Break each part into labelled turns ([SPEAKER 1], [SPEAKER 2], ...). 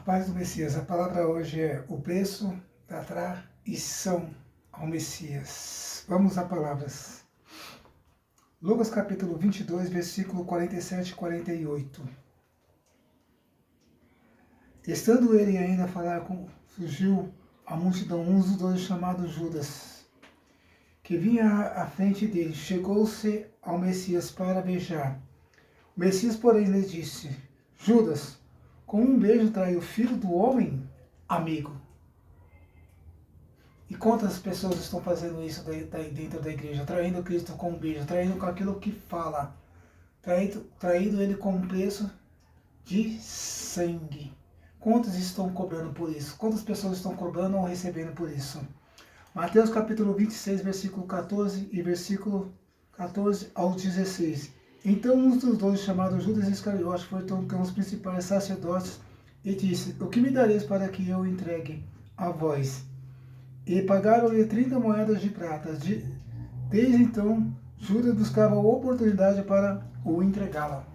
[SPEAKER 1] Paz do Messias, a palavra hoje é o preço da traição ao Messias. Vamos a palavras. Lucas capítulo 22, versículo 47 e 48. Estando ele ainda a falar, surgiu a multidão, um dos dois chamado Judas, que vinha à frente dele. Chegou-se ao Messias para beijar. O Messias, porém, lhe disse: Judas, com um beijo traiu o filho do homem, amigo. E quantas pessoas estão fazendo isso dentro da igreja? Traindo Cristo com um beijo, traindo com aquilo que fala, traindo ele com um preço de sangue. Quantos estão cobrando por isso? Quantas pessoas estão cobrando ou recebendo por isso? Mateus capítulo 26, versículo 14 e versículo 14 ao 16. Então um dos dois, chamado Judas Iscariote, foi com os principais sacerdotes e disse: O que me dareis para que eu entregue a vós? E pagaram-lhe 30 moedas de prata. Desde então, Judas buscava a oportunidade para o entregá-la.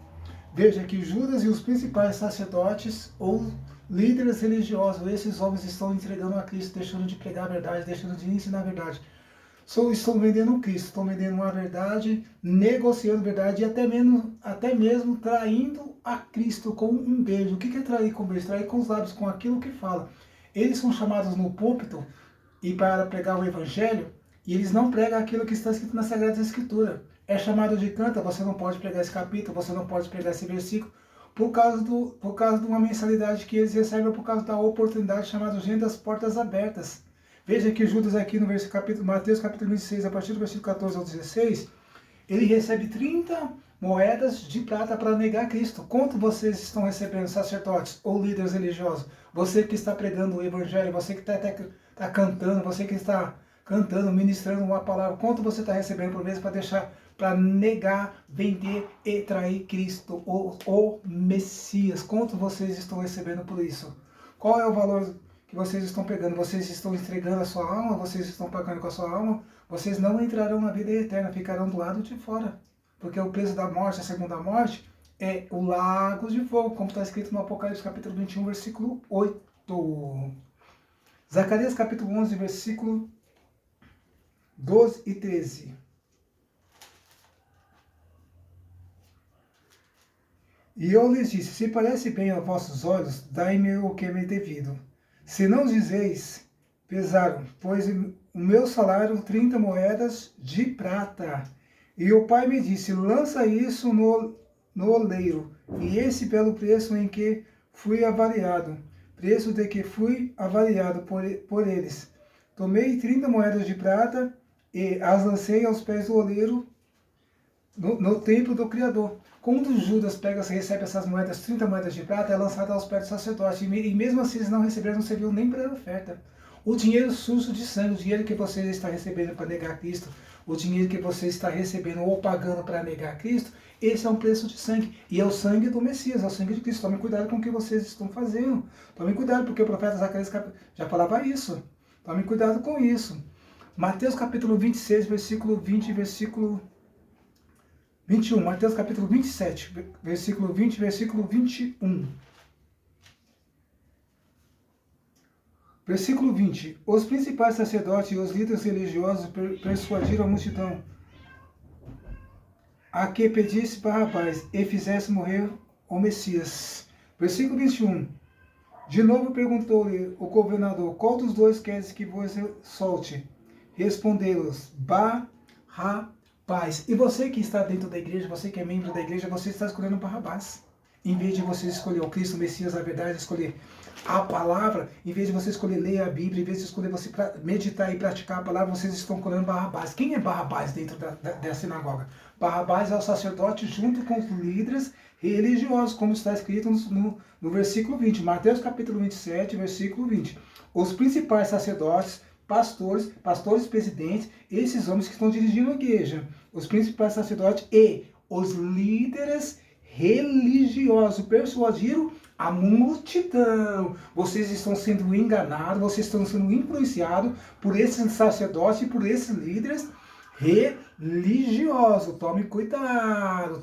[SPEAKER 1] Veja que Judas e os principais sacerdotes ou líderes religiosos, esses homens estão entregando a Cristo, deixando de pregar a verdade, deixando de ensinar a verdade. Estão vendendo Cristo, estão vendendo uma verdade, negociando verdade e até mesmo traindo a Cristo com um beijo. O que é trair com beijo? Trair com os lábios, com aquilo que fala. Eles são chamados no púlpito e para pregar o Evangelho, e eles não pregam aquilo que está escrito na Sagrada Escritura. É chamado de canta, você não pode pregar esse capítulo, você não pode pregar esse versículo, por causa de uma mensalidade que eles recebem, por causa da oportunidade chamada Gente das Portas Abertas. Veja que Judas aqui no Mateus capítulo 26, a partir do versículo 14 ao 16, ele recebe 30 moedas de prata para negar Cristo. Quanto vocês estão recebendo, sacerdotes ou líderes religiosos? Você que está pregando o Evangelho, você que está cantando, você que está cantando, ministrando uma palavra, quanto você está recebendo por mês para negar, vender e trair Cristo, o Messias? Quanto vocês estão recebendo por isso? Qual é o valor que vocês estão pegando? Vocês estão entregando a sua alma? Vocês estão pagando com a sua alma? Vocês não entrarão na vida eterna, ficarão do lado de fora. Porque o preço da morte, a segunda morte, é o lago de fogo, como está escrito no Apocalipse capítulo 21, versículo 8. Zacarias capítulo 11, versículo 12 e 13. E eu lhes disse: se parece bem aos vossos olhos, dai-me o que me é devido. Se não dizeis, pesaram, pois o meu salário 30 moedas de prata. E o pai me disse: lança isso no oleiro, e esse pelo preço em que fui avaliado, preço de que fui avaliado por eles. Tomei 30 moedas de prata e as lancei aos pés do oleiro no templo do Criador. Quando Judas recebe essas moedas, 30 moedas de prata, é lançada aos pés do sacerdote. E mesmo assim eles não receberam, não serviu nem para a oferta. O dinheiro sujo de sangue, o dinheiro que você está recebendo para negar Cristo, o dinheiro que você está recebendo ou pagando para negar Cristo, esse é um preço de sangue. E é o sangue do Messias, é o sangue de Cristo. Tomem cuidado com o que vocês estão fazendo. Tomem cuidado, porque o profeta Zacarias já falava isso. Tomem cuidado com isso. Mateus capítulo 26, versículo 20 e versículo 21. Mateus capítulo 27, versículo 20 e versículo 21. Versículo 20. Os principais sacerdotes e os líderes religiosos persuadiram a multidão a que pedisse Barrabás e fizesse morrer o Messias. Versículo 21. De novo perguntou-lhe o governador: qual dos dois queres que vos solte? Respondeu-os: Barrabás. E você que está dentro da igreja, você que é membro da igreja, você está escolhendo Barrabás. Em vez de você escolher o Cristo, o Messias, a verdade, escolher a palavra, em vez de você escolher ler a Bíblia, em vez de escolher você meditar e praticar a palavra, vocês estão escolhendo Barrabás. Quem é Barrabás dentro da sinagoga? Barrabás é o sacerdote junto com os líderes religiosos, como está escrito no versículo 20. Mateus capítulo 27, versículo 20. Os principais sacerdotes, pastores presidentes, esses homens que estão dirigindo a igreja, os principais sacerdotes e os líderes religiosos persuadiram a multidão. Vocês estão sendo enganados, vocês estão sendo influenciados por esses sacerdotes e por esses líderes religiosos. Tome cuidado,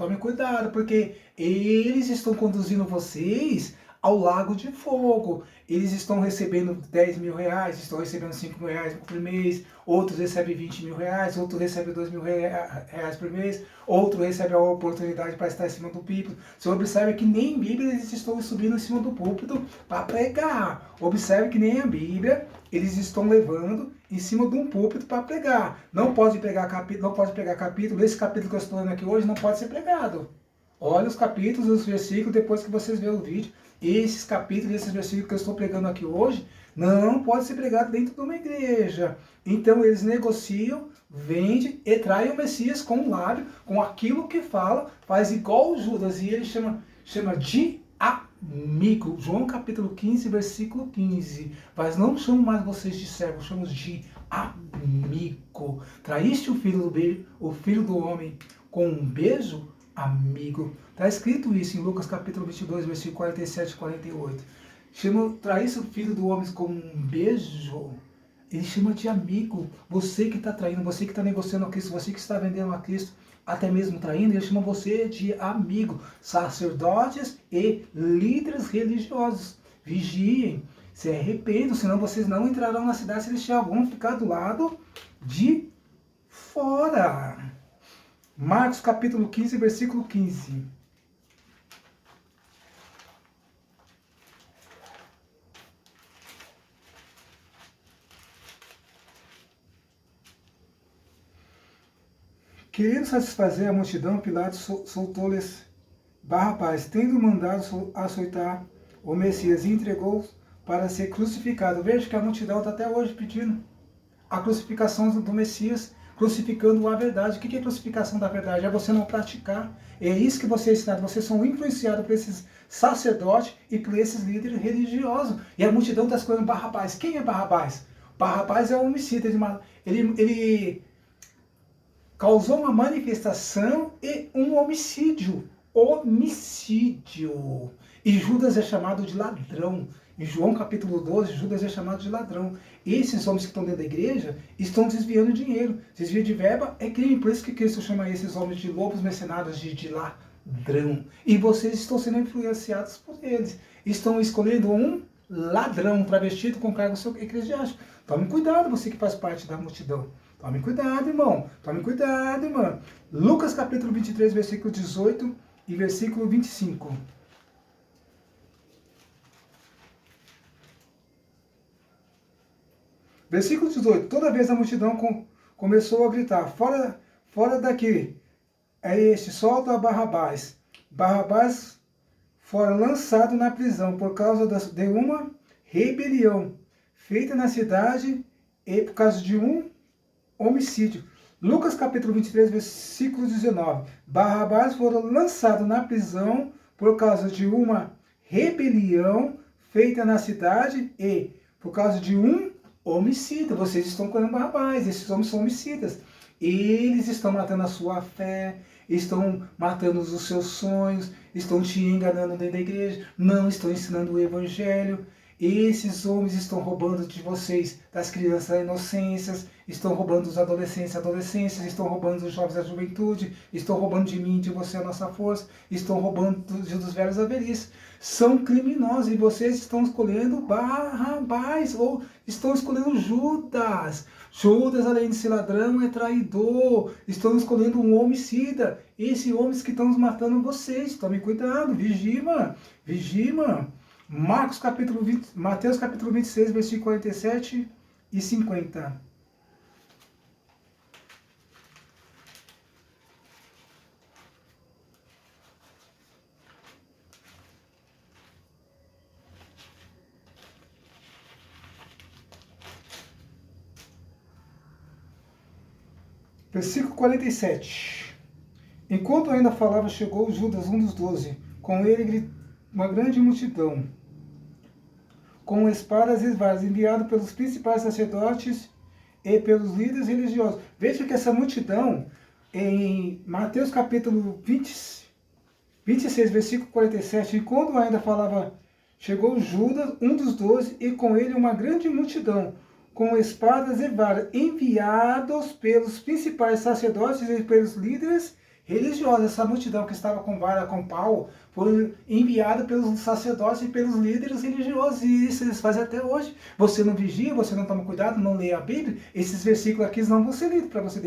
[SPEAKER 1] porque eles estão conduzindo vocês ao lago de fogo. Eles estão recebendo 10 mil reais, estão recebendo 5 mil reais por mês, outros recebem 20 mil reais, outros recebem 2 mil reais por mês, outro recebe a oportunidade para estar em cima do púlpito. Você observa que nem em Bíblia eles estão subindo em cima do púlpito para pregar. Observe que nem a Bíblia eles estão levando em cima de um púlpito para pregar. Não pode pregar capítulo, esse capítulo que eu estou lendo aqui hoje não pode ser pregado. Olha os capítulos, os versículos, depois que vocês verem o vídeo. Esses capítulos, esses versículos que eu estou pregando aqui hoje, não pode ser pregado dentro de uma igreja. Então eles negociam, vendem e traem o Messias com o lábio, com aquilo que fala, faz igual Judas, e ele chama de amigo. João capítulo 15, versículo 15. Mas não chamo mais vocês de servos, chamo de amigo. Traíste o filho do homem com um beijo? Amigo. Está escrito isso em Lucas capítulo 22, versículo 47 e 48. Traísse o filho do homem com um beijo. Ele chama de amigo. Você que está traindo, você que está negociando a Cristo, você que está vendendo a Cristo, até mesmo traindo, ele chama você de amigo. Sacerdotes e líderes religiosos. Vigiem, se arrependam, senão vocês não entrarão na cidade celestial, vão ficar do lado de fora. Marcos capítulo 15, versículo 15. Querendo satisfazer a multidão, Pilatos soltou-lhes Barrabás, tendo mandado açoitar o Messias, e entregou para ser crucificado. Veja que a multidão está até hoje pedindo a crucificação do Messias, crucificando a verdade. O que é crucificação da verdade? É você não praticar. É isso que você é ensinado. Vocês são influenciados por esses sacerdotes e por esses líderes religiosos. E a multidão está escolhendo Barrabás. Quem é Barrabás? Barrabás é um homicida. Ele causou uma manifestação e um homicídio. Homicídio. E Judas é chamado de ladrão. Em João capítulo 12, Judas é chamado de ladrão. Esses homens que estão dentro da igreja estão desviando dinheiro. Desvio de verba é crime. Por isso que Cristo chama esses homens de lobos mercenários, de ladrão. E vocês estão sendo influenciados por eles. Estão escolhendo um ladrão travestido com cargo eclesiástico. Tome cuidado, você que faz parte da multidão. Tome cuidado, irmão. Tome cuidado, irmã. Lucas capítulo 23, versículo 18 e versículo 25. Versículo 18. Toda vez a multidão começou a gritar, fora daqui, é este, solta a Barrabás. Barrabás fora lançado na prisão por causa de uma rebelião feita na cidade e por causa de um homicídio. Lucas capítulo 23, versículo 19. Barrabás fora lançado na prisão por causa de uma rebelião feita na cidade e por causa de um homicida. Vocês estão com Barrabás, esses homens são homicidas. Eles estão matando a sua fé, estão matando os seus sonhos, estão te enganando dentro da igreja, não estão ensinando o evangelho. Esses homens estão roubando de vocês, das crianças, das inocências, estão roubando dos adolescentes, estão roubando dos jovens da juventude, estão roubando de mim, de você a nossa força, estão roubando dos velhos a velhice. São criminosos e vocês estão escolhendo Barrabás ou estão escolhendo Judas. Judas, além de ser ladrão, é traidor. Estão escolhendo um homicida. Esses homens que estão matando vocês. Tome cuidado, vigia, mano. Vigia, mano. Mateus capítulo 26, versículo 47 e 50. Versículo 47. Enquanto ainda falava, chegou Judas, um dos 12, com ele uma grande multidão, com espadas e varas, enviado pelos principais sacerdotes e pelos líderes religiosos. Veja que essa multidão, em Mateus capítulo 26, versículo 47, enquanto ainda falava, chegou Judas, um dos 12, e com ele uma grande multidão, com espadas e varas, enviados pelos principais sacerdotes e pelos líderes religiosa. Essa multidão que estava com vara, com pau, foi enviada pelos sacerdotes e pelos líderes religiosos, e isso eles fazem até hoje. Você não vigia, você não toma cuidado, não lê a Bíblia, esses versículos aqui não vão ser lidos para você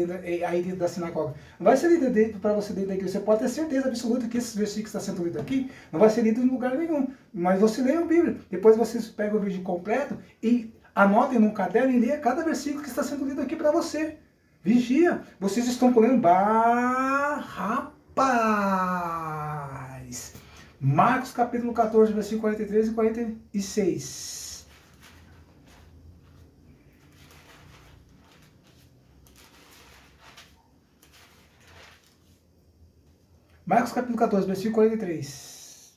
[SPEAKER 1] aí dentro da sinagoga. Não vai ser lido para você dentro da igreja. Você pode ter certeza absoluta que esses versículos que estão sendo lidos aqui não vai ser lido em lugar nenhum. Mas você lê a Bíblia, depois você pega o vídeo completo e anotem num caderno e leia cada versículo que está sendo lido aqui para você. Vigia. Vocês estão colhendo rapaz. Marcos capítulo 14, versículo 43 e 46. Marcos capítulo 14, versículo 43.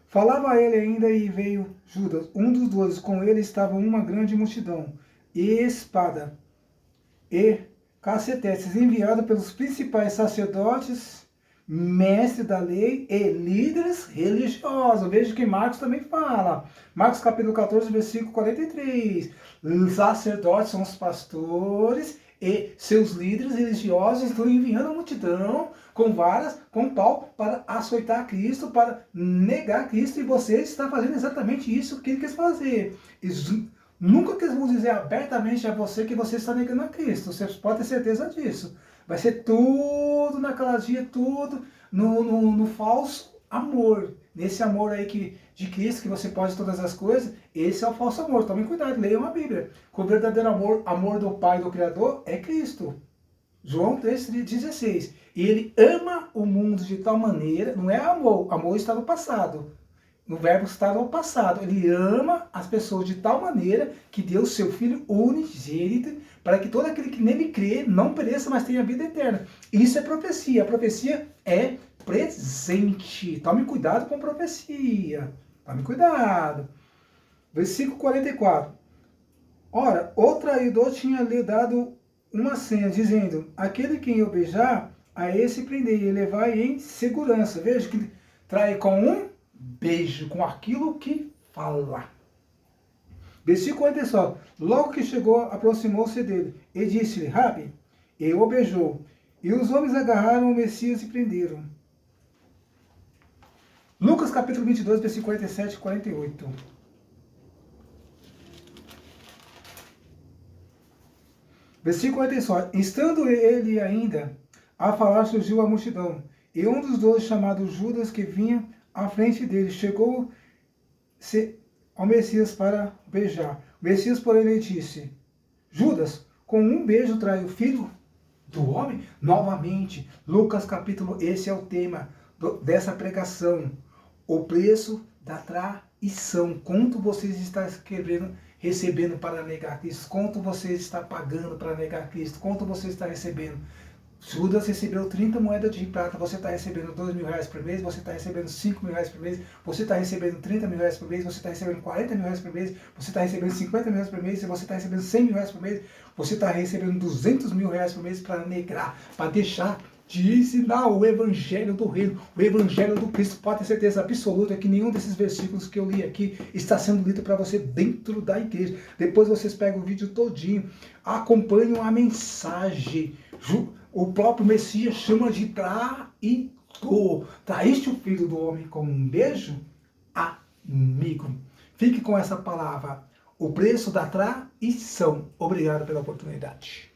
[SPEAKER 1] Falava ele ainda e veio Judas, um dos 12. Com ele estava uma grande multidão, e espada, e cacetetes, enviado pelos principais sacerdotes, mestres da lei e líderes religiosos. Veja que Marcos também fala. Marcos capítulo 14, versículo 43. Os sacerdotes são os pastores e seus líderes religiosos estão enviando a multidão com varas, com pau, para açoitar Cristo, para negar Cristo, e você está fazendo exatamente isso que ele quis fazer. Nunca que eles vão dizer abertamente a você que você está negando a Cristo. Você pode ter certeza disso. Vai ser tudo naquela dia, tudo no falso amor. Nesse amor aí de Cristo, que você pode todas as coisas, esse é o falso amor. Tomem cuidado, leiam a Bíblia. O verdadeiro amor do Pai, do Criador, é Cristo. João 3,16. E ele ama o mundo de tal maneira, não é amor está no passado. No verbo estar no passado. Ele ama as pessoas de tal maneira que deu seu Filho unigênito para que todo aquele que nele crê não pereça, mas tenha vida eterna. Isso é profecia. A profecia é presente. Tome cuidado com a profecia. Tome cuidado. Versículo 44. Ora, o traidor tinha lhe dado uma senha, dizendo: aquele quem eu beijar, a esse prendei e levai em segurança. Veja que trai com um beijo, com aquilo que fala. Versículo 47. Logo que chegou, aproximou-se dele e disse-lhe: Rabi, e o beijou. E os homens agarraram o Messias e prenderam. Lucas capítulo 22, versículo 47 e 48. Versículo 47. Estando ele ainda a falar, surgiu a multidão. E um dos 12, chamado Judas, que vinha à frente dele, chegou-se ao Messias para beijar. O Messias, porém, lhe disse: Judas, com um beijo trai o filho do homem? Novamente, Lucas capítulo, esse é o tema dessa pregação. O preço da traição. Quanto vocês estão recebendo para negar Cristo? Quanto você está pagando para negar Cristo? Quanto você está recebendo? Judas recebeu 30 moedas de prata, você está recebendo R$2.000 por mês, você está recebendo R$5.000 por mês, você está recebendo R$30.000 por mês, você está recebendo R$40.000 por mês, você está recebendo R$50.000 por mês, você está recebendo R$100.000 por mês, você está recebendo R$200.000 por mês para negar, para deixar de ensinar o evangelho do reino, o evangelho do Cristo. Pode ter certeza absoluta que nenhum desses versículos que eu li aqui está sendo lido para você dentro da igreja. Depois vocês pegam o vídeo todinho, acompanham a mensagem. O próprio Messias chama de traidor. Traíste o filho do homem com um beijo? Amigo. Fique com essa palavra. O preço da traição. Obrigado pela oportunidade.